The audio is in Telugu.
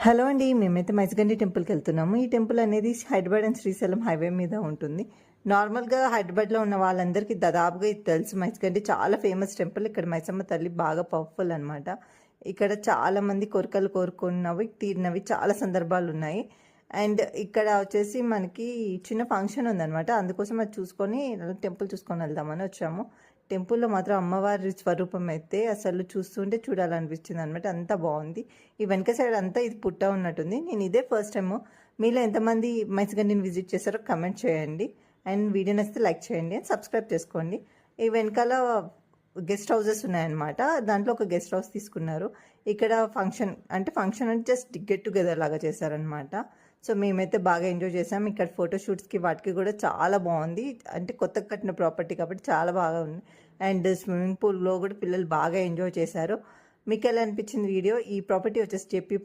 హలో అండి. మేమైతే మైసగండి టెంపుల్‌కి వెళ్తున్నాము. ఈ టెంపుల్ అనేది హైదరాబాద్ అండ్ శ్రీశైలం హైవే మీద ఉంటుంది. నార్మల్‌గా హైదరాబాద్‌లో ఉన్న వాళ్ళందరికీ దాదాపుగా ఇది తెలుసు. మైసగండి చాలా ఫేమస్ టెంపుల్. ఇక్కడ మైసమ్మ తల్లి బాగా పవర్‌ఫుల్ అనమాట. ఇక్కడ చాలామంది కోరికలు కోరుకున్నవి తీరినవి చాలా సందర్భాలున్నాయి. అండ్ ఇక్కడ వచ్చేసి మనకి చిన్న ఫంక్షన్ ఉందనమాట. అందుకోసం అది చూసుకొని టెంపుల్ చూసుకొని వెళ్దామని వచ్చాము. టెంపుల్‌లో మాత్రం అమ్మవారి స్వరూపం అయితే అసలు చూస్తుంటే చూడాలనిపించింది అనమాట. అంత బాగుంది. ఈ వెనక సైడ్ అంతా ఇది పుట్ట ఉన్నట్టుంది. నేను ఇదే ఫస్ట్ టైము. మీలో ఎంతమంది మైసగండిని విజిట్ చేశారో కమెంట్ చేయండి. అండ్ వీడియో నచ్చితే లైక్ చేయండి. సబ్స్క్రైబ్ చేసుకోండి. ఈ వెనకాల గెస్ట్ హౌసెస్ ఉన్నాయన్నమాట. దాంట్లో ఒక గెస్ట్ హౌస్ తీసుకున్నారు. ఇక్కడ ఫంక్షన్ అంటే జస్ట్ గెట్ టుగెదర్ లాగా చేశారనమాట. సో మేమైతే బాగా ఎంజాయ్ చేసాం. ఇక్కడ ఫోటోషూట్స్కి వాటికి కూడా చాలా బాగుంది. అంటే కొత్తగా కట్టిన ప్రాపర్టీ కాబట్టి చాలా బాగా ఉంది. అండ్ స్విమ్మింగ్ పూల్లో కూడా పిల్లలు బాగా ఎంజాయ్ చేశారు. మీకు ఎలా అనిపించింది వీడియో? ఈ ప్రాపర్టీ వచ్చేసి జేపీ